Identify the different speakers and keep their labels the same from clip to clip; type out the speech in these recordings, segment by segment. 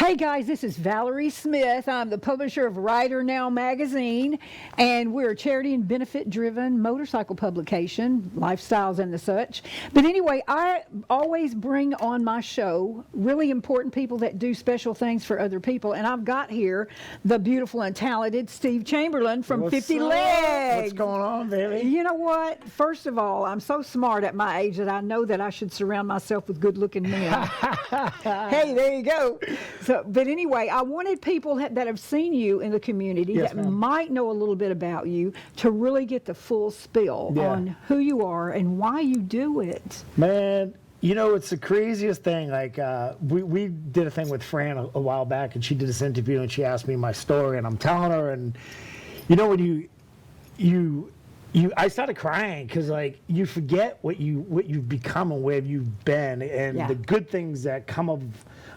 Speaker 1: Hey guys, this is Valerie Smith. I'm the publisher of Rider Now magazine, and we're a charity and benefit-driven motorcycle publication, lifestyles and the such. But anyway, I always bring on my show really important people that do special things for other people, and I've got here the beautiful and talented Steve Chamberlain from
Speaker 2: What's
Speaker 1: 50
Speaker 2: up?
Speaker 1: Legs.
Speaker 2: What's going on, baby?
Speaker 1: You know what? First of all, I'm so smart at my age that I know that I should surround myself with good-looking men. Hey, there you go. So, but anyway, I wanted people that have seen you in the community
Speaker 2: Yes,
Speaker 1: that
Speaker 2: ma'am.
Speaker 1: might know a little bit about you to really get the full spill on who you are and why you do it.
Speaker 2: Man, you know, it's the craziest thing. Like, we did a thing with Fran a while back, and she did this interview, and she asked me my story, and I'm telling her, and you know, when I started crying because, like, you forget what you've become and where you've been, and the good things that come of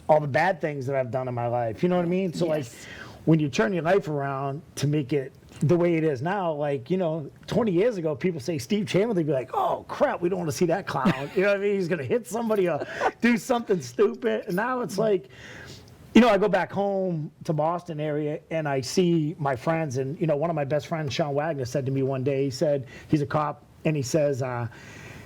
Speaker 2: all the bad things that I've done in my life. You know what I mean? So, like, when you turn your life around to make it the way it is now, like, you know, 20 years ago, people say Steve Chamberlain, they'd be like, oh, crap, we don't want to see that clown. You know what I mean? He's going to hit somebody or do something stupid. And now it's like, you know, I go back home to Boston area and I see my friends, and, you know, one of my best friends, Sean Wagner, said to me one day, he said, he's a cop, and he says,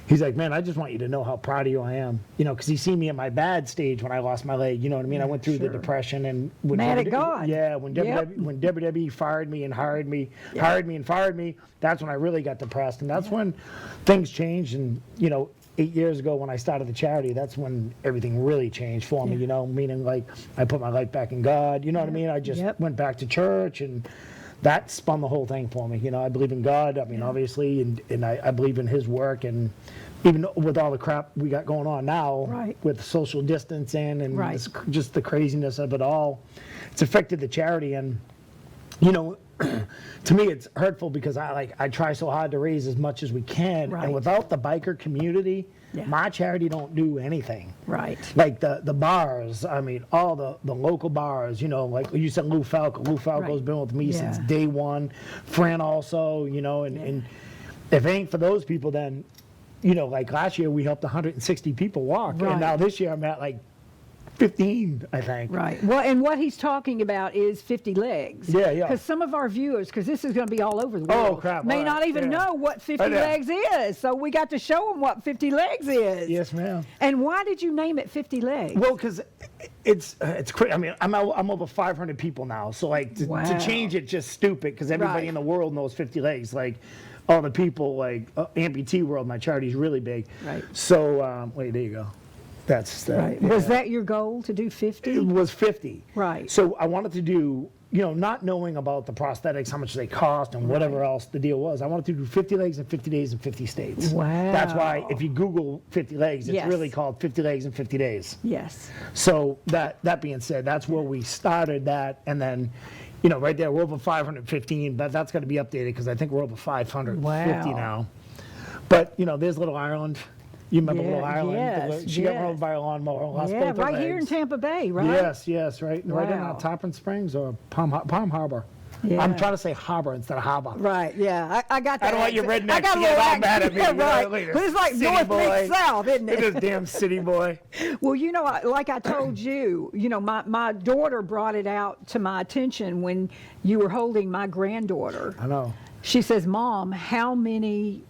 Speaker 2: he's like, man, I just want you to know how proud of you I am. You know, because he seen me at my bad stage when I lost my leg. You know what I mean? I went through the depression and
Speaker 1: Mad at God.
Speaker 2: Yeah, when WWE fired me and hired me and fired me, that's when I really got depressed, and that's when things changed. And you know, 8 years ago when I started the charity, that's when everything really changed for me. You know, meaning like I put my life back in God. You know what I mean? I just went back to church, and that spun the whole thing for me. You know, I believe in God, I mean, obviously, and I believe in his work, and even with all the crap we got going on now, with social distancing and just the craziness of it all, it's affected the charity. And, you know, to me, it's hurtful because I try so hard to raise as much as we can, and without the biker community, my charity don't do anything. Like the bars, I mean, all the local bars, you know, like you said, Lou Falco. Lou Falco's been with me since day one. Fran also, you know, and if it ain't for those people, then, you know, like last year we helped 160 people walk, and now this year I'm at like 15, I think.
Speaker 1: Well, and what he's talking about is 50 Legs. Because some of our viewers, because this is going to be all over the world, may not even know what 50 Legs is. So we got to show them what 50 Legs is.
Speaker 2: Yes, ma'am.
Speaker 1: And why did you name it 50 Legs?
Speaker 2: Well, because it's crazy. I mean, I'm over 500 people now, so like to change it just stupid because everybody in the world knows 50 Legs. Like all the people, like amputee world, my charity is really big. So wait, there you go. That's
Speaker 1: Was that your goal, to do 50?
Speaker 2: It was 50.
Speaker 1: Right.
Speaker 2: So I wanted to do, you know, not knowing about the prosthetics, how much they cost, and whatever else the deal was. I wanted to do 50 legs in 50 days in 50 states.
Speaker 1: Wow.
Speaker 2: That's why if you Google 50 legs, it's really called 50 legs in 50 days.
Speaker 1: Yes.
Speaker 2: So that being said, that's where we started that, and then, you know, right there, we're over 515, but that's got to be updated because I think we're over 550 now. But, you know, there's Little Ireland. You remember Little Ireland? She got run by a lawnmower. Lost both her
Speaker 1: right here in
Speaker 2: legs.
Speaker 1: Tampa Bay, right?
Speaker 2: Yes, right in Tarpon Springs or Palm Harbor. I'm trying to say harbor instead of harbor.
Speaker 1: I got that.
Speaker 2: I don't want your rednecks
Speaker 1: I got
Speaker 2: to get all mad at me.
Speaker 1: But it's like north meets south, isn't it?
Speaker 2: This damn city boy.
Speaker 1: Well, you know, like I told you, you know, my daughter brought it out to my attention when you were holding my granddaughter.
Speaker 2: I know.
Speaker 1: She says, Mom, how many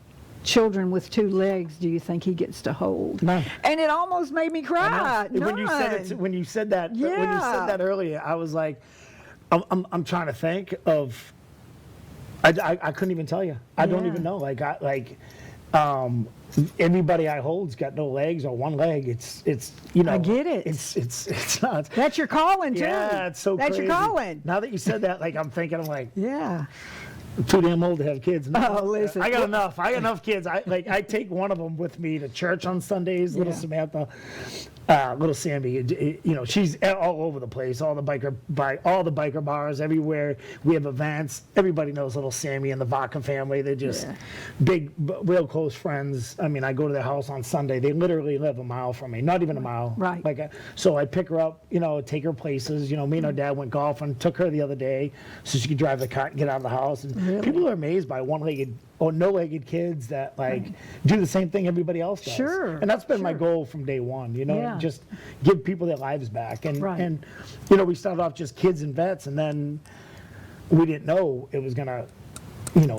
Speaker 1: children with 2 legs do you think he gets to hold?
Speaker 2: None.
Speaker 1: And it almost made me cry.
Speaker 2: When you said that earlier, I was like, I'm trying to think of. I couldn't even tell you. I don't even know. Everybody I hold's got no legs or one leg. It's you know.
Speaker 1: I get it.
Speaker 2: It's not.
Speaker 1: That's your calling too.
Speaker 2: Yeah, it's so crazy.
Speaker 1: That's your calling.
Speaker 2: Now that you said that, like I'm like.
Speaker 1: Yeah.
Speaker 2: I'm too damn old to have kids. No,
Speaker 1: listen.
Speaker 2: I got enough. I got enough kids. I take one of them with me to church on Sundays. Little Samantha, little Sammy. You know, she's all over the place. All the biker bars everywhere. We have events. Everybody knows little Sammy and the Vaca family. They're just big, real close friends. I mean, I go to their house on Sunday. They literally live a mile from me. Not even a mile. So I pick her up. You know, take her places. You know, me and her dad went golfing. Took her the other day so she could drive the car and get out of the house. And people are amazed by one-legged or no-legged kids that do the same thing everybody else does.
Speaker 1: Sure,
Speaker 2: And that's been my
Speaker 1: sure.
Speaker 2: goal from day one,
Speaker 1: Yeah.
Speaker 2: just give people their lives back. And,
Speaker 1: Right.
Speaker 2: and we started off just kids and vets, and then we didn't know it was going to,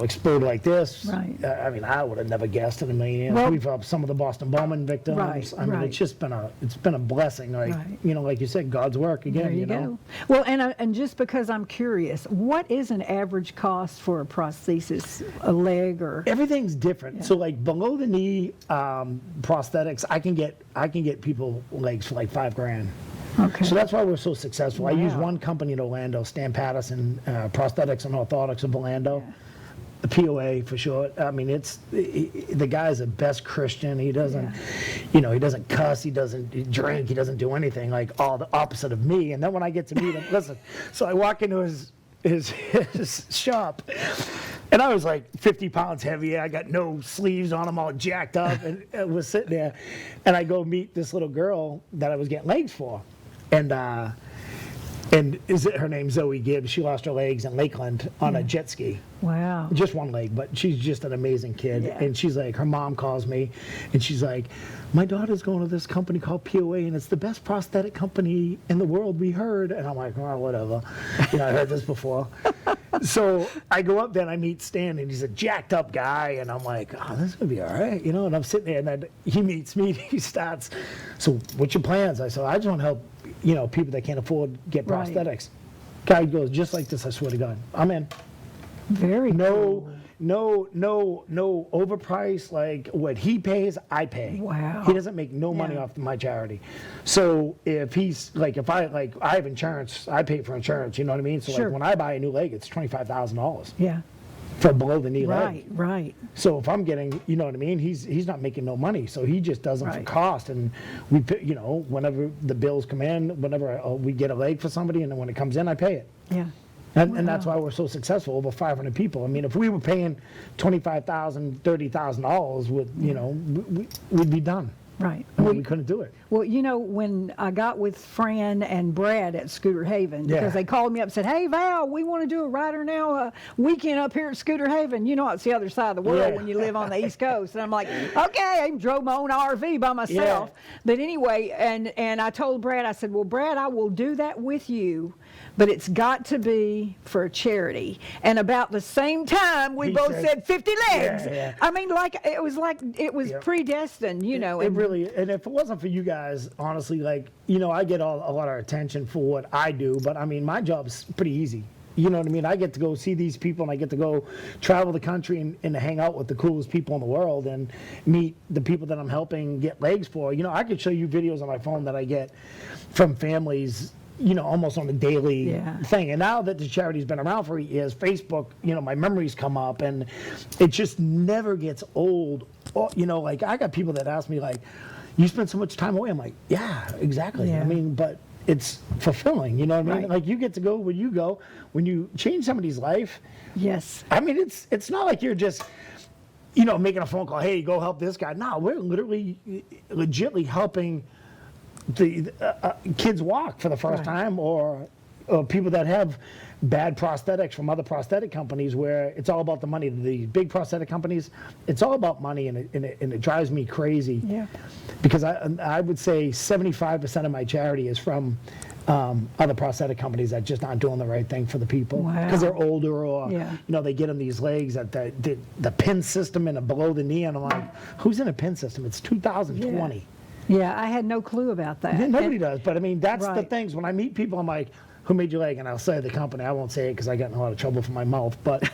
Speaker 2: explode like this.
Speaker 1: Right.
Speaker 2: I would have never guessed in a million years.
Speaker 1: Well-
Speaker 2: We've helped some of the Boston bombing victims.
Speaker 1: Right,
Speaker 2: It's
Speaker 1: right.
Speaker 2: just been a blessing. Like,
Speaker 1: Right.
Speaker 2: like you said, God's work again.
Speaker 1: There you go. Well, and just because I'm curious, what is an average cost for a prosthesis, a leg or?
Speaker 2: Everything's different. So like below the knee prosthetics, I can get people legs for like $5,000.
Speaker 1: Okay.
Speaker 2: So that's why we're so successful. I use
Speaker 1: Wow.
Speaker 2: one company in Orlando, Stan Patterson, Prosthetics and Orthotics of Orlando. The POA for short. The guy's the best Christian. He doesn't, he doesn't cuss. He doesn't drink. He doesn't do anything, like all the opposite of me. And then when I get to meet him, listen. So I walk into his shop, and I was like 50 pounds heavier. I got no sleeves on. I'm all jacked up, and I was sitting there, and I go meet this little girl that I was getting legs for, and her name's Zoe Gibbs. She lost her legs in Lakeland on a jet ski.
Speaker 1: Wow.
Speaker 2: Just one leg, but she's just an amazing kid.
Speaker 1: Yeah.
Speaker 2: And she's like, her mom calls me, and she's like, my daughter's going to this company called POA, and it's the best prosthetic company in the world, we heard. And I'm like, oh, whatever. I heard this before. So I go up there, and I meet Stan, and he's a jacked up guy, and I'm like, oh, this is going to be all right. And I'm sitting there, and then he meets me, and he starts, so what's your plans? I said, I just want to help, people that can't afford to get
Speaker 1: Right.
Speaker 2: prosthetics. Guy goes, just like this, I swear to God, I'm in.
Speaker 1: Very cool.
Speaker 2: No overpriced. Like what he pays, I pay.
Speaker 1: Wow.
Speaker 2: He doesn't make no money
Speaker 1: Yeah.
Speaker 2: off my charity. So if I have insurance, I pay for insurance. You know what I mean? So
Speaker 1: Sure.
Speaker 2: like when I buy a new leg, it's $25,000
Speaker 1: Yeah.
Speaker 2: for below the knee leg.
Speaker 1: Right.
Speaker 2: So if I'm getting, you know what I mean? He's not making no money, so he just does them for
Speaker 1: Right.
Speaker 2: cost. And we, whenever the bills come in, whenever we get a leg for somebody, and then when it comes in, I pay it.
Speaker 1: Yeah.
Speaker 2: And that's why we're so successful, over 500 people. If we were paying $25,000, $30,000 we'd be done.
Speaker 1: Right.
Speaker 2: We couldn't do it.
Speaker 1: Well, when I got with Fran and Brad at Scooter Haven,
Speaker 2: Yeah.
Speaker 1: because they called me up and said, hey, Val, we want to do a Rider Now weekend up here at Scooter Haven. It's the other side of the world
Speaker 2: Yeah.
Speaker 1: when you live on the East Coast. And I'm like, okay, I drove my own RV by myself.
Speaker 2: Yeah.
Speaker 1: But anyway, and I told Brad, I said, well, Brad, I will do that with you, but it's got to be for a charity. And about the same time, we
Speaker 2: He
Speaker 1: both
Speaker 2: said-
Speaker 1: said 50 legs.
Speaker 2: Yeah.
Speaker 1: It was
Speaker 2: Yep.
Speaker 1: predestined,
Speaker 2: It
Speaker 1: and
Speaker 2: really, and if it wasn't for you guys, honestly, I get a lot of attention for what I do, but my job's pretty easy. You know what I mean? I get to go see these people, and I get to go travel the country and hang out with the coolest people in the world and meet the people that I'm helping get legs for. I could show you videos on my phone that I get from families, almost on a daily
Speaker 1: Yeah.
Speaker 2: thing. And now that the charity's been around for 8 years, Facebook, my memories come up, and it just never gets old. Or, I got people that ask me, you spend so much time away. I'm like, yeah, exactly.
Speaker 1: Yeah.
Speaker 2: But it's fulfilling, you know what I mean?
Speaker 1: Right.
Speaker 2: You get to go where you go. When you change somebody's life,
Speaker 1: yes.
Speaker 2: it's not like you're just, making a phone call, hey, go help this guy. No, we're literally, legitly helping the kids walk for the first
Speaker 1: Right.
Speaker 2: time, or people that have bad prosthetics from other prosthetic companies, where it's all about the money. The big prosthetic companies, it's all about money, and it drives me crazy.
Speaker 1: Yeah.
Speaker 2: Because I would say 75% of my charity is from other prosthetic companies that just aren't doing the right thing for the people.
Speaker 1: Wow.
Speaker 2: Because they're older, or
Speaker 1: Yeah.
Speaker 2: they get them these legs that the pin system and below the knee, and I'm like, who's in a pin system? It's 2020.
Speaker 1: Yeah, I had no clue about that.
Speaker 2: Nobody does, but that's the
Speaker 1: Right.
Speaker 2: things. When I meet people, I'm like, who made your leg? And I'll say the company. I won't say it because I get in a lot of trouble from my mouth, but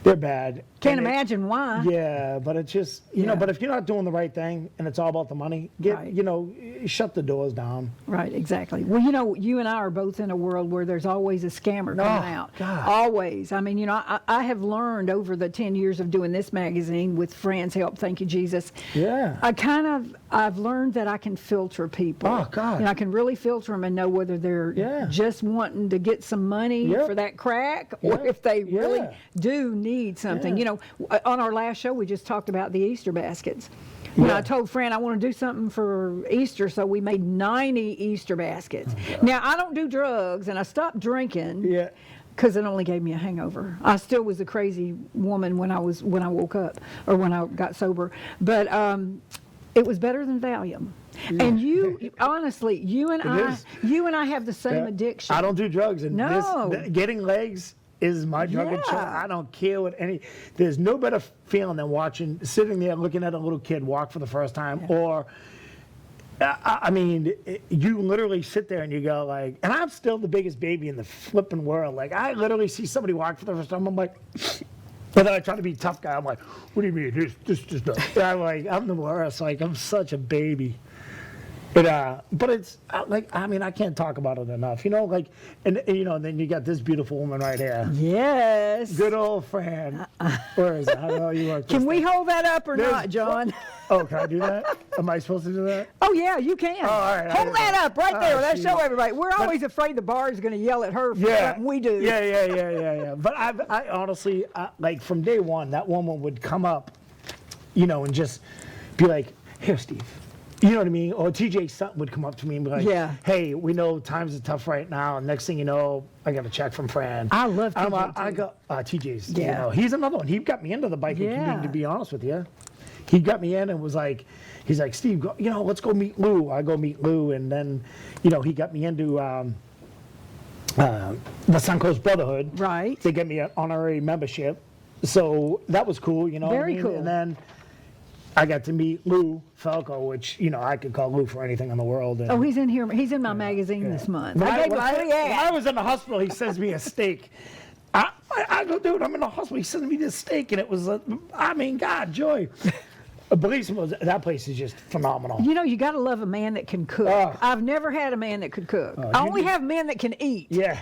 Speaker 2: they're bad.
Speaker 1: Can't
Speaker 2: And
Speaker 1: imagine why.
Speaker 2: Yeah, but it's just,
Speaker 1: Yeah.
Speaker 2: but if you're not doing the right thing and it's all about the money,
Speaker 1: Right.
Speaker 2: shut the doors down.
Speaker 1: Right, exactly. Well, you and I are both in a world where there's always a scammer coming out.
Speaker 2: God.
Speaker 1: Always. I have learned over the 10 years of doing this magazine with Fran's help, thank you, Jesus.
Speaker 2: Yeah.
Speaker 1: I've learned that I can filter people.
Speaker 2: Oh, God.
Speaker 1: I can really filter them and know whether they're
Speaker 2: Yeah.
Speaker 1: just wanting to get some money
Speaker 2: Yep.
Speaker 1: for that crack, or
Speaker 2: Yeah.
Speaker 1: if they really
Speaker 2: Yeah.
Speaker 1: do need something.
Speaker 2: Yeah.
Speaker 1: On our last show, we just talked about the Easter baskets. I
Speaker 2: Yeah.
Speaker 1: told Fran I want to do something for Easter, so we made 90 Easter baskets. Now, I don't do drugs, and I stopped drinking.
Speaker 2: Yeah.
Speaker 1: because it only gave me a hangover. I still was a crazy woman when I woke up or when I got sober, but it was better than Valium.
Speaker 2: Yeah.
Speaker 1: And you, honestly, you and
Speaker 2: is.
Speaker 1: I have the same addiction.
Speaker 2: I don't do drugs, and
Speaker 1: No.
Speaker 2: getting legs is my drug of choice.
Speaker 1: Yeah.
Speaker 2: I don't care what there's no better feeling than sitting there looking at a little kid walk for the first time, or I mean, you literally sit there and you go like, and I'm still the biggest baby in the flipping world. Like, I literally see somebody walk for the first time, I'm like, but then I try to be a tough guy. I'm like, what do you mean? This just not. I'm like, I'm the worst. Like, I'm such a baby. But it's like, I mean, I can't talk about it enough, you know, like, and you know, then you got this beautiful woman right here.
Speaker 1: Yes.
Speaker 2: Good old Fran. Where is it? I don't know you are.
Speaker 1: Can we hold that up or not, John?
Speaker 2: Oh, can I do that? Am I supposed to do that?
Speaker 1: Oh, yeah, you can.
Speaker 2: Oh, all right.
Speaker 1: Hold that up right there. Let's
Speaker 2: shoot.
Speaker 1: show everybody. We're always afraid the bar is going to yell at her for something we do.
Speaker 2: Yeah. But I honestly, like, from day one, that woman would come up, you know, and just be like, here, Steve. You know what I mean? Or TJ Sutton would come up to me and be like, hey, we know times are tough right now. And next thing you know, I got a check from Fran.
Speaker 1: I love TJ.
Speaker 2: I got TJ's.
Speaker 1: Yeah.
Speaker 2: You know, he's another one. He got me into the biking community, to be honest with you. He got me in and was like, he's like, Steve, you know, let's go meet Lou. I go meet Lou. And then, you know, he got me into the Suncoast Brotherhood.
Speaker 1: Right.
Speaker 2: They get me an honorary membership. So that was cool, you know.
Speaker 1: Very cool.
Speaker 2: And then I got to meet Lou Falco, which, you know, I could call Lou for anything in the world. And,
Speaker 1: Oh, he's in here. He's in my magazine this month.
Speaker 2: when
Speaker 1: I gave
Speaker 2: when
Speaker 1: him a free
Speaker 2: when I
Speaker 1: ad.
Speaker 2: was in the hospital, he sends me a steak. I go, dude, I'm in the hospital. He sends me this steak, and it was, I mean, God, joy. Believe me, that place is just phenomenal.
Speaker 1: You know, you got to love a man that can cook.
Speaker 2: Oh.
Speaker 1: I've never had a man that could cook. I only have men that can eat.
Speaker 2: Yeah.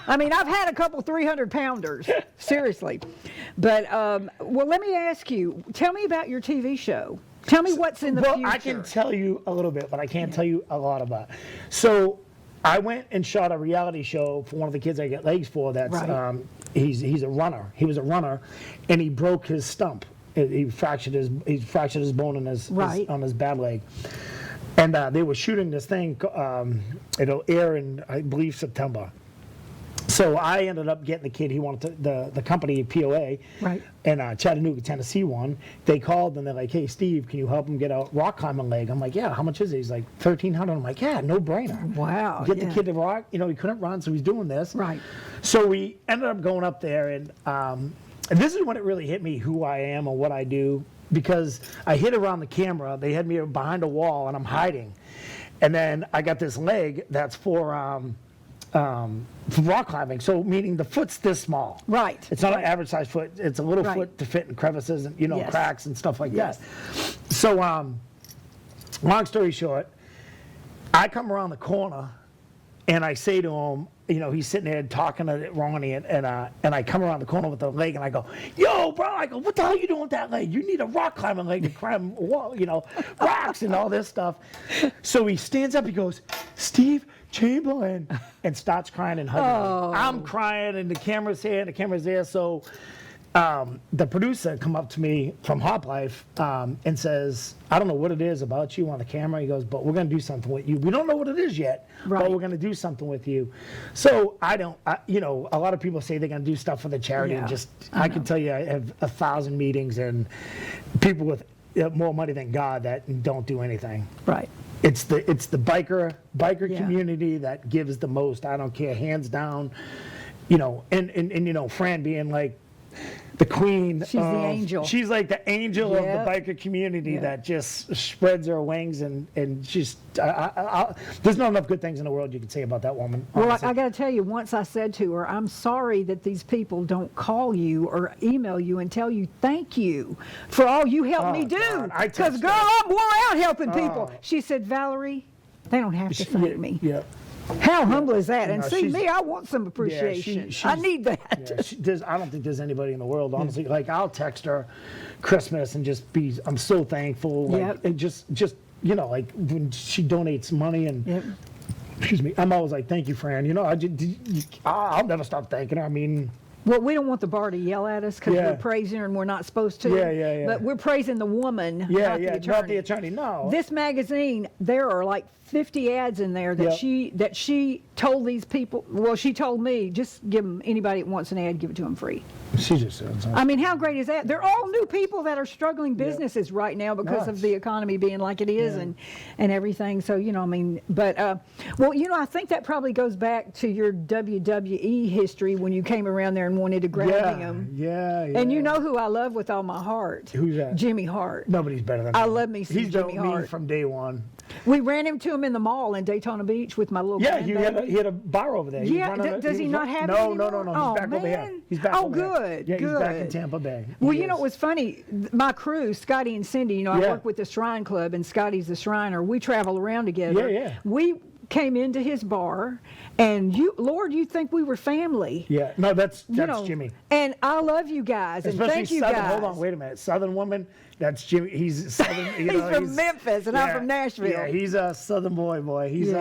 Speaker 1: I mean, I've had a couple 300-pounders, seriously. But, well, let me ask you, tell me about your TV show. Tell me what's in the future.
Speaker 2: I can tell you a little bit, but I can't tell you a lot about it. So I went and shot a reality show for one of the kids I get legs for. That's
Speaker 1: Right.
Speaker 2: He's a runner. He was a runner, and he broke his stump. He fractured his bone in on his bad leg. And they were shooting this thing. It'll air in, I believe, September. So I ended up getting the kid. He wanted the company POA,
Speaker 1: Right.
Speaker 2: And Chattanooga, Tennessee one. They called and they're like, "Hey, Steve, can you help him get a rock climbing leg?" I'm like, "Yeah, how much is it?" He's like, $1,300. I'm like, "Yeah, no brainer."
Speaker 1: Wow,
Speaker 2: Get the
Speaker 1: yeah.
Speaker 2: kid to rock. You know, he couldn't run, so he's doing this.
Speaker 1: Right.
Speaker 2: So we ended up going up there, and this is when it really hit me who I am and what I do, because I hid around the camera. They had me behind a wall, and I'm hiding. And then I got this leg that's for rock climbing, so meaning the foot's this small.
Speaker 1: Right.
Speaker 2: It's not
Speaker 1: right.
Speaker 2: an average size foot. It's a little
Speaker 1: Right.
Speaker 2: foot to fit in crevices and, you know,
Speaker 1: Yes.
Speaker 2: cracks and stuff like
Speaker 1: Yes.
Speaker 2: that. So, long story short, I come around the corner and I say to him, you know, he's sitting there talking to Ronnie, and I come around the corner with the leg, and I go, "Yo, bro!" I go, "What the hell are you doing with that leg? You need a rock climbing leg to climb, you know, rocks and all this stuff." So he stands up, he goes, "Steve Chamberlain," and starts crying and hugging me. I'm crying, and the camera's here, and the camera's there. So the producer come up to me from Hop Life and says, "I don't know what it is about you on the camera." He goes, "But we're going to do something with you. We don't know what it is yet,
Speaker 1: Right.
Speaker 2: but we're going to do something with you." So you know, a lot of people say they're going to do stuff for the charity,
Speaker 1: Yeah,
Speaker 2: and I can tell you, I have 1,000 meetings and people with more money than God that don't do anything.
Speaker 1: Right.
Speaker 2: It's the biker
Speaker 1: Yeah.
Speaker 2: community that gives the most. I don't care, hands down. You know, and you know, Fran being like the queen.
Speaker 1: She's the angel.
Speaker 2: She's like the angel
Speaker 1: Yep.
Speaker 2: of the biker community
Speaker 1: Yeah.
Speaker 2: that just spreads her wings, and she's. There's not enough good things in the world you can say about that woman.
Speaker 1: Well,
Speaker 2: honestly.
Speaker 1: I got to tell you, once I said to her, "I'm sorry that these people don't call you or email you and tell you thank you for all you helped me do."
Speaker 2: God, I
Speaker 1: Because,
Speaker 2: texted
Speaker 1: girl,
Speaker 2: her.
Speaker 1: I'm wore out helping people.
Speaker 2: Oh.
Speaker 1: She said, "Valerie, they don't have to thank me."
Speaker 2: Yeah.
Speaker 1: How humble is that? And
Speaker 2: No,
Speaker 1: see,
Speaker 2: she's-
Speaker 1: me, I want some appreciation. I
Speaker 2: she's-
Speaker 1: need that.
Speaker 2: Yeah, I don't think there's anybody in the world, honestly. Like, I'll text her Christmas and just I'm so thankful. Like,
Speaker 1: Yep.
Speaker 2: and just you know, like when she donates money and.
Speaker 1: Yep.
Speaker 2: Excuse me. I'm always like, "Thank you, Fran." You know, I'll never stop thanking her. I mean,
Speaker 1: Well, we don't want the bar to yell at us because
Speaker 2: Yeah.
Speaker 1: we're praising her and we're not supposed to.
Speaker 2: Yeah.
Speaker 1: But we're praising the woman, not the attorney.
Speaker 2: not the attorney. No.
Speaker 1: This magazine, there are like 50 ads in there that
Speaker 2: Yep.
Speaker 1: she told these people, well, she told me, just give them, anybody that wants an ad, give it to them free.
Speaker 2: She just said something.
Speaker 1: I mean, how great is that? They're all new people that are struggling businesses right now because of the economy being like it is and everything. So, I mean, but, well, I think that probably goes back to your WWE history when you came around there and wanted to grab him.
Speaker 2: Yeah.
Speaker 1: And you know who I love with all my heart?
Speaker 2: Who's that?
Speaker 1: Jimmy Hart.
Speaker 2: Nobody's better than him.
Speaker 1: I love me some
Speaker 2: He's
Speaker 1: Jimmy
Speaker 2: built me
Speaker 1: Hart.
Speaker 2: from day one.
Speaker 1: We ran into him in the mall in Daytona Beach with my little grandbaby.
Speaker 2: He had a bar over there.
Speaker 1: Does he not have it
Speaker 2: No.
Speaker 1: anymore?
Speaker 2: He's back over here. He's back over
Speaker 1: good.
Speaker 2: There. Yeah,
Speaker 1: good.
Speaker 2: he's back in Tampa Bay.
Speaker 1: Well, it was funny. My crew, Scotty and Cindy, I work with the Shrine Club, and Scotty's the Shriner. We travel around together.
Speaker 2: Yeah.
Speaker 1: We came into his bar, and you'd think we were family.
Speaker 2: Yeah. No, that's Jimmy.
Speaker 1: And I love you guys, and
Speaker 2: Especially
Speaker 1: thank you
Speaker 2: Southern.
Speaker 1: guys.
Speaker 2: Hold on, wait a minute. Southern woman, that's Jimmy. He's Southern.
Speaker 1: He's from Memphis, and I'm from Nashville.
Speaker 2: Yeah, he's a Southern boy. He's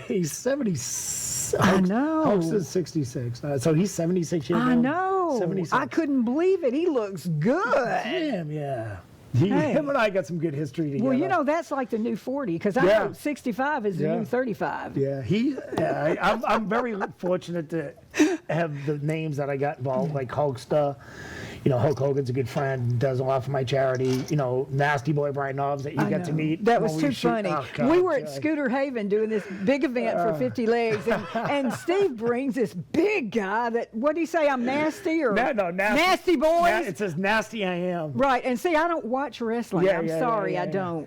Speaker 2: he's 76.
Speaker 1: I know.
Speaker 2: Hoax is 66. So he's 76 years old.
Speaker 1: I know.
Speaker 2: 76.
Speaker 1: I couldn't believe it. He looks good.
Speaker 2: Damn, yeah. Him and I got some good history together.
Speaker 1: Well, that's like the new 40, because I know 65 is the new 35.
Speaker 2: Yeah, I'm very fortunate to have the names that I got involved, like Hulkster. Hulk Hogan's a good friend, does a lot for my charity. Nasty Boy Brian Knobs that you got to meet.
Speaker 1: That was too funny.
Speaker 2: Oh, God,
Speaker 1: we were at Scooter Haven doing this big event for 50 Legs, and Steve brings this big guy that, what do you say, I'm nasty? Or Nasty Boys?
Speaker 2: It says Nasty I Am.
Speaker 1: Right, and see, I don't watch wrestling. I'm sorry, I don't.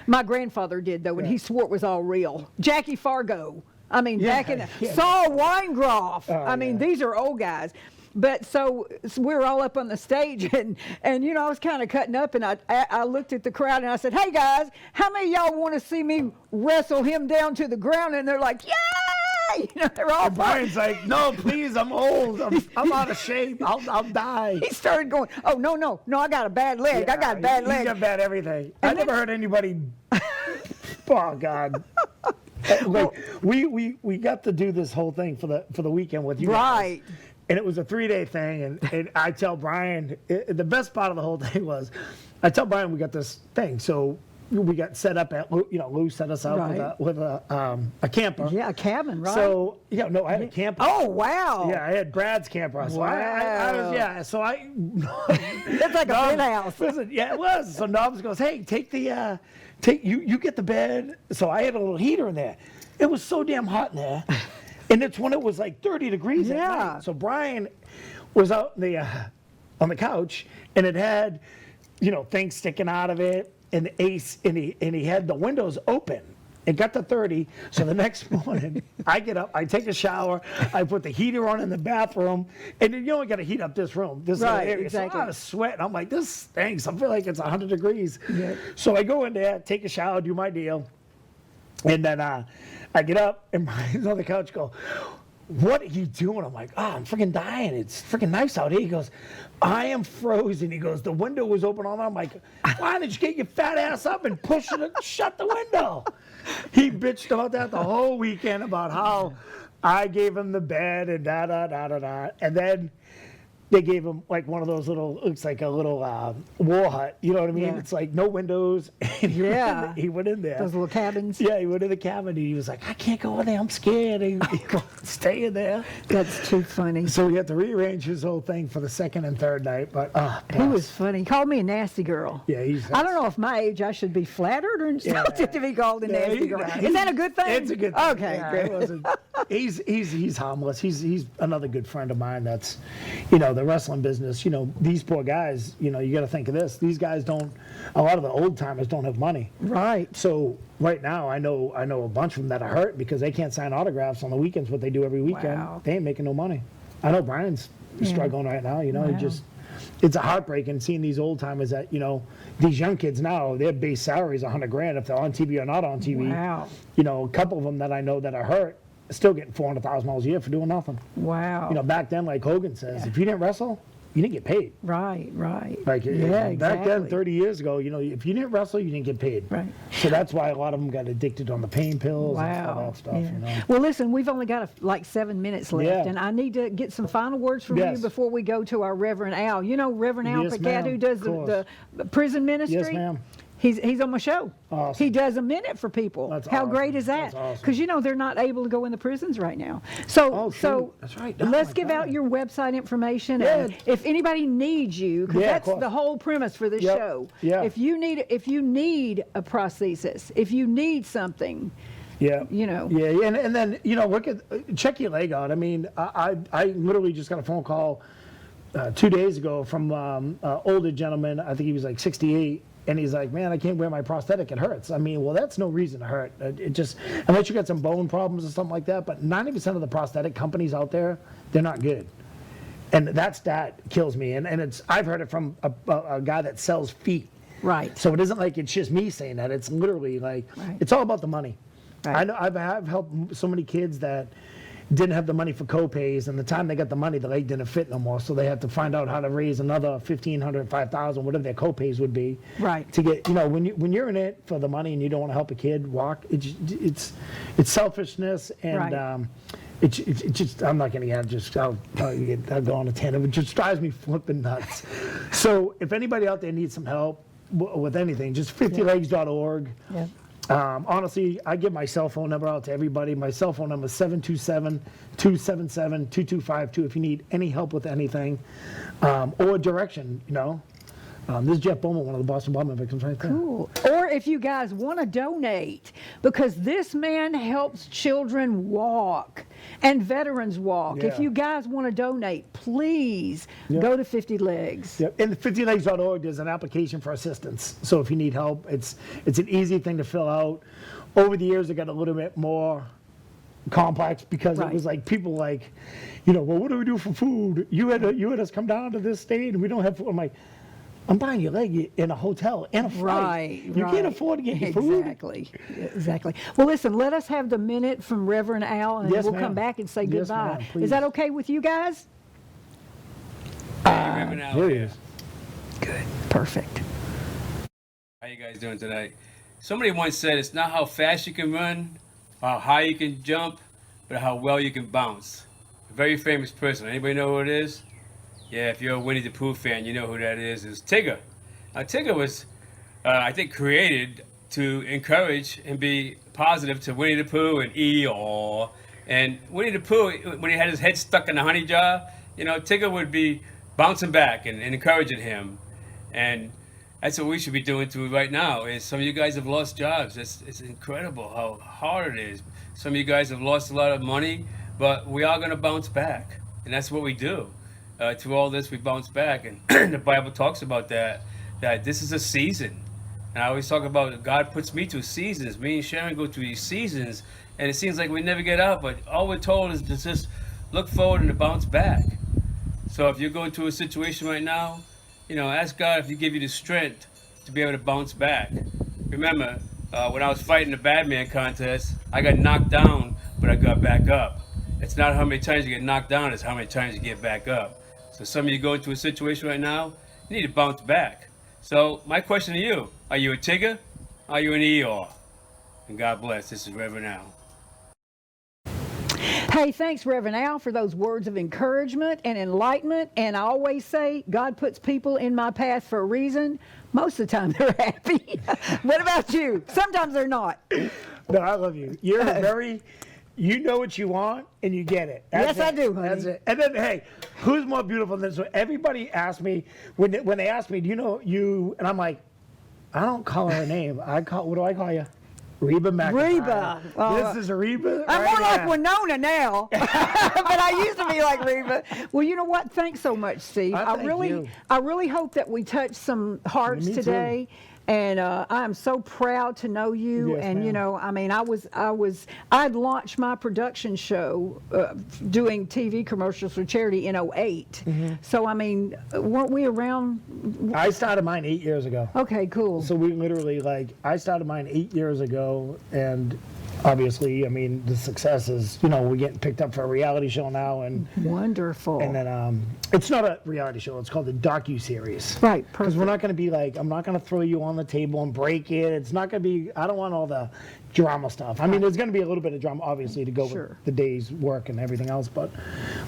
Speaker 1: My grandfather did, though, and he swore it was all real. Jackie Fargo. I mean, back in the... Saul Weingroff. I mean, these are old guys. But so we were all up on the stage, and I was kind of cutting up, and I looked at the crowd, and I said, hey, guys, how many of y'all want to see me wrestle him down to the ground? And they're like, yay! They're all...
Speaker 2: And Brian's like, no, please, I'm old. I'm out of shape. I'll die.
Speaker 1: He started going, oh, no, I got a bad leg. I got a bad leg.
Speaker 2: He's got bad everything. I never heard anybody... Oh, God. Like, we got to do this whole thing for the weekend with you
Speaker 1: right
Speaker 2: guys. And it was a 3-day thing, and I tell Brian, the best part of the whole thing was, I tell Brian we got this thing, so we got set up at, Lou set us up with a camper.
Speaker 1: Yeah, a cabin, right?
Speaker 2: So, I had a camper.
Speaker 1: Oh, wow.
Speaker 2: Yeah, I had Brad's camper. So
Speaker 1: wow.
Speaker 2: It's like
Speaker 1: a penthouse.
Speaker 2: Listen, yeah, it was. So Nobs goes, hey, you get the bed. So I had a little heater in there. It was so damn hot in there. And it's when it was like 30 degrees at night. So Brian was out on the couch, and it had, things sticking out of it, and the ace, and he had the windows open. It got to 30. So the next morning, I get up, I take a shower, I put the heater on in the bathroom, and you only got to heat up this room, this little area.
Speaker 1: Exactly.
Speaker 2: So I was sweating. I'm like, this stinks. I feel like it's 100 degrees.
Speaker 1: Yeah.
Speaker 2: So I go in there, take a shower, do my deal, and then I get up, and Brian's on the couch, go, what are you doing? I'm like, I'm freaking dying. It's freaking nice out here. He goes, I am frozen. He goes, the window was open all night. I'm like, why didn't you get your fat ass up and push it, shut the window? He bitched about that the whole weekend, about how I gave him the bed and da-da-da-da-da. And then they gave him like one of those little, looks like a little war hut. You know what I mean?
Speaker 1: Yeah.
Speaker 2: It's like no windows. And he went in there.
Speaker 1: Those little cabins.
Speaker 2: Yeah, he went in the cabin, and he was like, I can't go in there. I'm scared. And he goes, stay in there.
Speaker 1: That's too funny.
Speaker 2: So we had to rearrange his whole thing for the second and third night. But
Speaker 1: he was funny. He called me a nasty girl.
Speaker 2: Yeah,
Speaker 1: I don't know if my age I should be flattered or insulted to be called a nasty girl. Is that a good thing?
Speaker 2: It's a good thing.
Speaker 1: Okay, good.
Speaker 2: He's harmless. He's another good friend of mine. That's, the wrestling business. These poor guys. You got to think of this. These guys don't. A lot of the old timers don't have money.
Speaker 1: Right.
Speaker 2: So right now, I know a bunch of them that are hurt because they can't sign autographs on the weekends. What they do every weekend,
Speaker 1: Wow.
Speaker 2: They ain't making no money. I know Brian's struggling right now.
Speaker 1: Wow.
Speaker 2: It's a heartbreaking seeing these old timers that these young kids now, their base salary is $100,000 if they're on TV or not on TV.
Speaker 1: Wow.
Speaker 2: A couple of them that I know that are hurt are still getting $400,000 a year for doing nothing.
Speaker 1: Wow.
Speaker 2: Back then, like Hogan says, if you didn't wrestle, you didn't get paid.
Speaker 1: Right.
Speaker 2: Like
Speaker 1: exactly.
Speaker 2: back then, 30 years ago, if you didn't wrestle, you didn't get paid.
Speaker 1: Right.
Speaker 2: So that's why a lot of them got addicted on the pain pills and all that stuff.
Speaker 1: Yeah. Well, listen, we've only got like 7 minutes left, and I need to get some final words from you before we go to our Reverend Al. Reverend Al
Speaker 2: Yes,
Speaker 1: Paquette,
Speaker 2: ma'am.
Speaker 1: who does the prison ministry?
Speaker 2: Yes, ma'am.
Speaker 1: He's on my show.
Speaker 2: Awesome.
Speaker 1: He does a minute for people.
Speaker 2: That's
Speaker 1: How
Speaker 2: awesome.
Speaker 1: great is that?
Speaker 2: That's awesome.
Speaker 1: Because they're not able to go in the prisons right now. So
Speaker 2: Oh,
Speaker 1: so
Speaker 2: shoot. That's right. Oh,
Speaker 1: let's
Speaker 2: my
Speaker 1: give
Speaker 2: God.
Speaker 1: out your website information.
Speaker 2: Yeah.
Speaker 1: And if anybody needs you, because
Speaker 2: Yeah, of
Speaker 1: that's
Speaker 2: course.
Speaker 1: the whole premise for this
Speaker 2: Yep.
Speaker 1: show.
Speaker 2: Yeah.
Speaker 1: If you need a prosthesis, if you need something.
Speaker 2: Yeah.
Speaker 1: Yeah,
Speaker 2: and then check your leg out. I mean, I literally just got a phone call 2 days ago from an older gentleman. I think he was like 68, and he's like, "Man, I can't wear my prosthetic. It hurts." I mean, well, that's no reason to hurt. It just, unless you got some bone problems or something like that. But 90% of the prosthetic companies out there, they're not good, and that kills me. And I've heard it from a guy that sells feet.
Speaker 1: right.
Speaker 2: So it isn't like it's just me saying that. It's literally like
Speaker 1: Right.
Speaker 2: it's all about the money.
Speaker 1: Right.
Speaker 2: I know I've helped so many kids that didn't have the money for co-pays, and the time they got the money, the leg didn't fit no more, so they had to find out how to raise another $1,500, $5,000, whatever their co-pays would be.
Speaker 1: Right.
Speaker 2: To get when you're in it for the money and you don't want to help a kid walk, it's selfishness and.
Speaker 1: Right.
Speaker 2: It's just, I'm not going to I'll go on a tangent. It just drives me flipping nuts. So if anybody out there needs some help with anything, just 50legs.org.
Speaker 1: Yeah.
Speaker 2: Honestly, I give my cell phone number out to everybody. My cell phone number is 727-277-2252 if you need any help with anything or direction, This is Jeff Bowman, one of the Boston bombing victims right there.
Speaker 1: Cool. Or if you guys want to donate, because this man helps children walk and veterans walk. If
Speaker 2: Yeah.
Speaker 1: you guys want to donate, please
Speaker 2: Yep.
Speaker 1: go to 50 Legs.
Speaker 2: Yep. And 50legs.org, there's an application for assistance. So if you need help, it's an easy thing to fill out. Over the years, it got a little bit more complex because
Speaker 1: Right.
Speaker 2: it was like people well, what do we do for food? You had us come down to this state and we don't have food. I'm like, I'm buying your leg in a hotel and a flight.
Speaker 1: Right.
Speaker 2: You can't afford to get your food.
Speaker 1: Exactly. Well, listen, let us have the minute from Reverend Al, and
Speaker 2: Yes,
Speaker 1: we'll
Speaker 2: ma'am.
Speaker 1: come back and say
Speaker 2: Yes,
Speaker 1: goodbye.
Speaker 2: ma'am, please.
Speaker 1: Is that okay with you guys?
Speaker 3: Reverend Al
Speaker 2: Here he
Speaker 3: here.
Speaker 2: is.
Speaker 1: Good. Perfect.
Speaker 3: How you guys doing tonight? Somebody once said it's not how fast you can run, how high you can jump, but how well you can bounce. A very famous person. Anybody know who it is? Yeah, if you're a Winnie the Pooh fan, you know who that is. It's Tigger. Now, Tigger was, I think, created to encourage and be positive to Winnie the Pooh and Eeyore. And Winnie the Pooh, when he had his head stuck in the honey jar, Tigger would be bouncing back and encouraging him. And that's what we should be doing to it right now. Is some of you guys have lost jobs. It's incredible how hard it is. Some of you guys have lost a lot of money, but we are going to bounce back. And that's what we do. Through all this, we bounce back. And the Bible talks about that this is a season. And I always talk about God puts me through seasons. Me and Sharon go through these seasons, and it seems like we never get out. But all we're told is to just look forward and to bounce back. So if you're going through a situation right now, ask God if He give you the strength to be able to bounce back. Remember, when I was fighting the Badman contest, I got knocked down, but I got back up. It's not how many times you get knocked down, it's how many times you get back up. So some of you go into a situation right now, you need to bounce back. So my question to you, are you a Tigger? Are you an Eeyore? And God bless. This is Reverend Al.
Speaker 1: Hey, thanks, Reverend Al, for those words of encouragement and enlightenment. And I always say, God puts people in my path for a reason. Most of the time, they're happy. What about you? Sometimes they're not.
Speaker 2: No, I love you. You're you know what you want and you get it. That's
Speaker 1: Yes, I
Speaker 2: it.
Speaker 1: do, honey.
Speaker 2: That's it. And then, hey, who's more beautiful than this? So everybody asked me, when they asked me, do you know you? And I'm like, I don't call her a name. what do I call you? Reba McIntyre.
Speaker 1: Reba.
Speaker 2: This is Reba.
Speaker 1: I'm
Speaker 2: right
Speaker 1: more like
Speaker 2: now.
Speaker 1: Winona now, but I used to be like Reba. Well, you know what? Thanks so much, Steve.
Speaker 2: I thank you.
Speaker 1: I really hope that we touched some hearts
Speaker 2: Me too.
Speaker 1: today. And I am so proud to know you.
Speaker 2: Yes,
Speaker 1: and
Speaker 2: ma'am.
Speaker 1: I'd launched my production show doing TV commercials for charity in 2008.
Speaker 2: Mm-hmm.
Speaker 1: So weren't we around?
Speaker 2: I started mine 8 years ago.
Speaker 1: Okay, cool.
Speaker 2: So we literally, I started mine 8 years ago, and obviously, the success is, we're getting picked up for a reality show now, and
Speaker 1: Wonderful.
Speaker 2: then it's not a reality show, it's called the docu-series.
Speaker 1: Right,
Speaker 2: Because we're
Speaker 1: perfect.
Speaker 2: not going to be I'm not going to throw you on the table and break it. It's not going to be, I don't want all the drama stuff. There's going to be a little bit of drama, obviously, to go
Speaker 1: Sure.
Speaker 2: with the day's work and everything else, but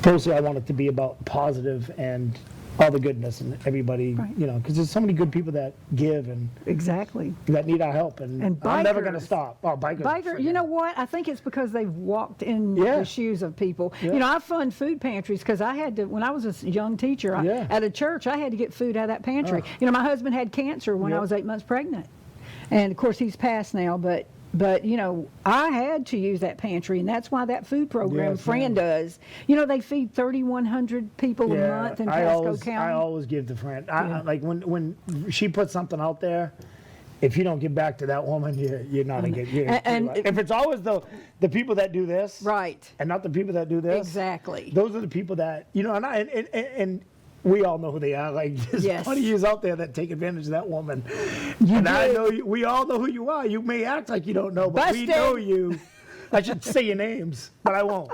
Speaker 2: mostly I want it to be about positive and all the goodness and everybody,
Speaker 1: Right.
Speaker 2: you know, because there's so many good people that give and
Speaker 1: Exactly.
Speaker 2: that need our help, and
Speaker 1: And
Speaker 2: I'm never going to
Speaker 1: bikers.
Speaker 2: stop. Oh, bikers.
Speaker 1: Biker, you know what? I think it's because they've walked in
Speaker 2: Yeah.
Speaker 1: the shoes of people.
Speaker 2: Yeah.
Speaker 1: You know, I fund food pantries because I had to, when I was a young teacher
Speaker 2: Yeah.
Speaker 1: at a church, I had to get food out of that pantry.
Speaker 2: Oh.
Speaker 1: You know, my husband had cancer when I
Speaker 2: Yep.
Speaker 1: was 8 months pregnant. And of course, he's passed now, but you know, I had to use that pantry, and that's why that food program
Speaker 2: Yes,
Speaker 1: Fran
Speaker 2: ma'am.
Speaker 1: does. You know, they feed 3,100 people a
Speaker 2: Yeah,
Speaker 1: month in
Speaker 2: I
Speaker 1: Pasco
Speaker 2: always,
Speaker 1: County.
Speaker 2: I always give to Fran.
Speaker 1: Yeah.
Speaker 2: Like when she puts something out there, if you don't give back to that woman, you're not a good.
Speaker 1: And
Speaker 2: If it's always the people that do this,
Speaker 1: Right.
Speaker 2: and not the people that do this,
Speaker 1: Exactly.
Speaker 2: those are the people that, you know, and we all know who they are. Like, there's
Speaker 1: Yes.
Speaker 2: plenty of yous out there that take advantage of that woman.
Speaker 1: You
Speaker 2: And I
Speaker 1: do.
Speaker 2: know we all know who you are. You may act like you don't know, but we
Speaker 1: Busted.
Speaker 2: know you. I should say your names, but I won't.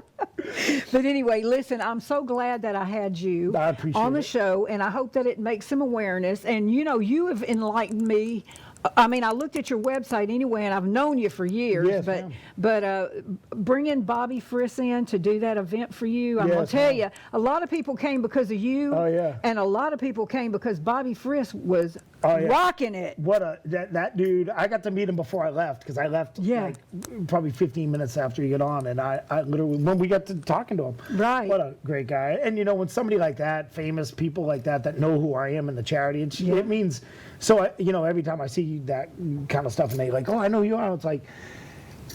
Speaker 1: But anyway, listen, I'm so glad that I had you
Speaker 2: I appreciate
Speaker 1: on the
Speaker 2: it.
Speaker 1: show, and I hope that it makes some awareness. And you know, you have enlightened me. I mean, I looked at your website anyway, and I've known you for years.
Speaker 2: Yes,
Speaker 1: but
Speaker 2: ma'am.
Speaker 1: bringing Bobby Friss in to do that event for you, I'm gonna
Speaker 2: Yes,
Speaker 1: tell
Speaker 2: ma'am.
Speaker 1: you, a lot of people came because of you.
Speaker 2: Oh, yeah.
Speaker 1: And a lot of people came because Bobby Friss was
Speaker 2: Oh, yeah.
Speaker 1: rocking it.
Speaker 2: What that dude! I got to meet him before I left because I left
Speaker 1: Yeah.
Speaker 2: like probably 15 minutes after he got on, and I literally when we got to talking to him,
Speaker 1: Right.
Speaker 2: What a great guy! And you know, when somebody like that, famous people like that know who I am in the charity,
Speaker 1: Yeah.
Speaker 2: it means so. You know, every time I see that kind of stuff, and they like, oh, I know you are. It's like,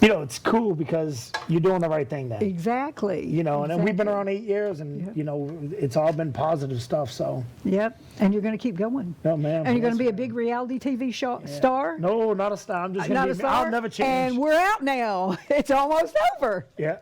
Speaker 2: you know, it's cool because you're doing the right thing then.
Speaker 1: Exactly.
Speaker 2: You know, and then we've been
Speaker 1: Exactly.
Speaker 2: around 8 years, and
Speaker 1: Yep.
Speaker 2: you know, it's all been positive stuff. So,
Speaker 1: Yep. And you're going to keep going.
Speaker 2: no man.
Speaker 1: And you're going to be a
Speaker 2: that's-
Speaker 1: big reality TV star.
Speaker 2: No, not a star. I'm just
Speaker 1: Not
Speaker 2: gonna
Speaker 1: a
Speaker 2: be.
Speaker 1: star.
Speaker 2: I'll never change.
Speaker 1: And we're out now. It's almost over.
Speaker 2: Yeah,